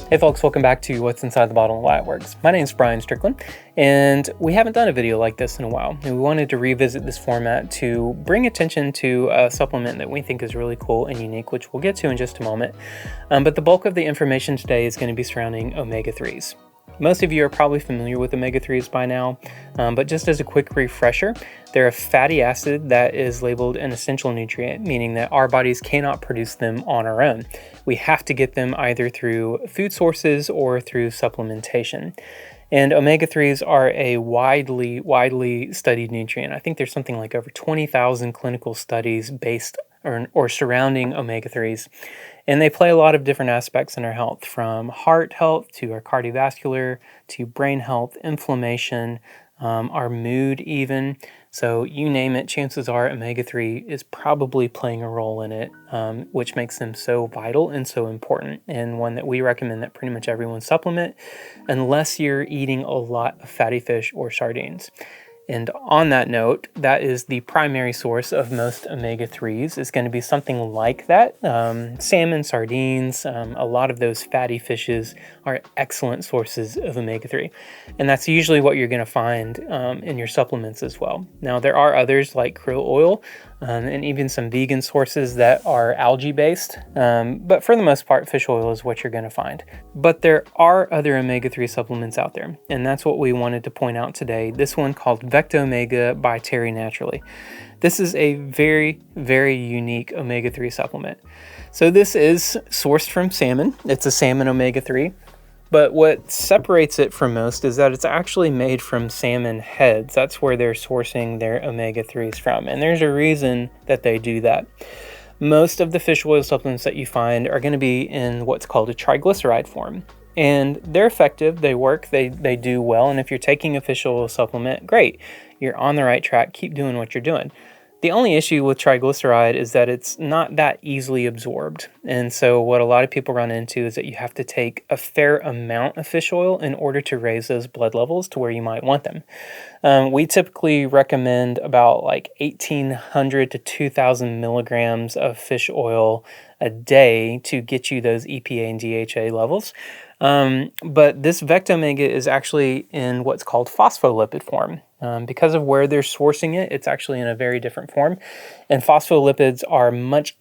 Hey folks, welcome back to What's Inside the Bottle and Why It Works. My name is Brian Strickland, and we haven't done a video like this in a while, and we wanted to revisit this format to bring attention to a supplement that we think is really cool and unique, which we'll get to in just a moment. But the bulk of the information today is going to be surrounding omega-3s. Most of you are probably familiar with omega-3s by now, but just as a quick refresher, they're a fatty acid that is labeled an essential nutrient, meaning that our bodies cannot produce them on our own. We have to get them either through food sources or through supplementation. And omega-3s are a widely studied nutrient. I think there's something like over 20,000 clinical studies based or surrounding omega-3s. And they play a lot of different aspects in our health, from heart health to our cardiovascular, to brain health, inflammation, our mood even. So you name it, chances are omega-3 is probably playing a role in it, which makes them so vital and so important, and one that we recommend that pretty much everyone supplement unless you're eating a lot of fatty fish or sardines. And on that note, that is the primary source of most omega-3s, is going to be something like that. Salmon, sardines, a lot of those fatty fishes are excellent sources of omega-3. And that's usually what you're going to find in your supplements as well. Now, there are others like krill oil and even some vegan sources that are algae-based. But for the most part, fish oil is what you're going to find. But there are other omega-3 supplements out there, and that's what we wanted to point out today. This one called Vectomega by Terry Naturally. This is a very unique omega-3 supplement. So this is sourced from salmon. It's a salmon omega-3. But what separates it from most is that it's actually made from salmon heads. That's where they're sourcing their omega-3s from. And there's a reason that they do that. Most of the fish oil supplements that you find are going to be in what's called a triglyceride form. And they're effective, they work, they do well. And if you're taking a fish oil supplement, great. You're on the right track, keep doing what you're doing. The only issue with triglyceride is that it's not that easily absorbed. And so what a lot of people run into is that you have to take a fair amount of fish oil in order to raise those blood levels to where you might want them. We typically recommend about like 1,800 to 2,000 milligrams of fish oil a day to get you those EPA and DHA levels. But this Vectomega is actually in what's called phospholipid form. Because of where they're sourcing it, it's actually in a very different form. And phospholipids are much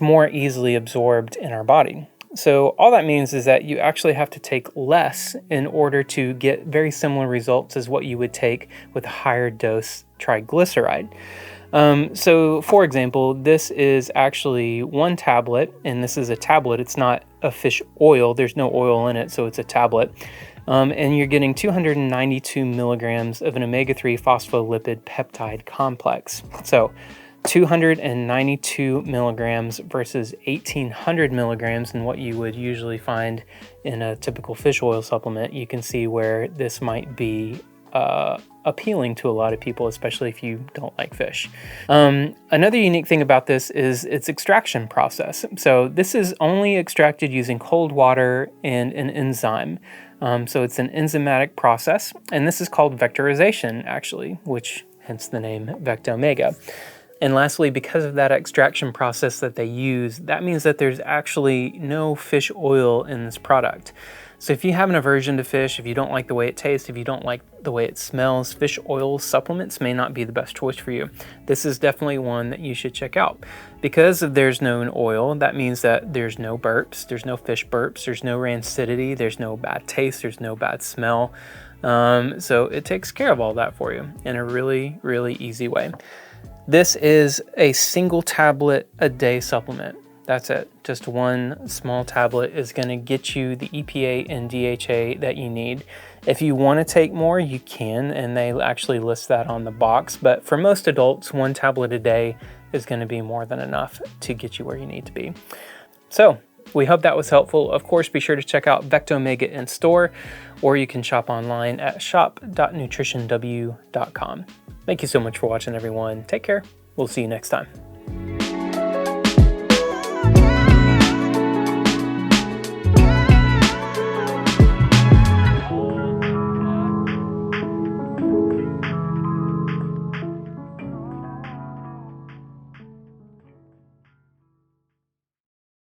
more easily absorbed in our body. So all that means is that you actually have to take less in order to get very similar results as what you would take with a higher dose triglyceride. So for example, this is actually one tablet, and this is a tablet. It's not a fish oil. There's no oil in it, so it's a tablet. And you're getting 292 milligrams of an omega-3 phospholipid peptide complex. So 292 milligrams versus 1,800 milligrams in what you would usually find in a typical fish oil supplement. You can see where this might be appealing to a lot of people, especially if you don't like fish. Another unique thing about this is its extraction process. So this is only extracted using cold water and an enzyme. So it's an enzymatic process, and this is called vectorization, actually, which hence the name Vectomega. And lastly, because of that extraction process that they use, that means that there's actually no fish oil in this product. So if you have an aversion to fish, if you don't like the way it tastes, if you don't like the way it smells, fish oil supplements may not be the best choice for you. This is definitely one that you should check out. Because there's no oil, that means that there's no burps, there's no fish burps, there's no rancidity, there's no bad taste, there's no bad smell. So it takes care of all that for you in a really easy way. This is a single tablet a day supplement. That's it. Just one small tablet is going to get you the EPA and DHA that you need. If you want to take more, you can, and they actually list that on the box. But for most adults, one tablet a day is going to be more than enough to get you where you need to be. So we hope that was helpful. Of course, be sure to check out Vectomega in store, or you can shop online at shop.nutritionw.com. Thank you so much for watching, everyone. Take care. We'll see you next time.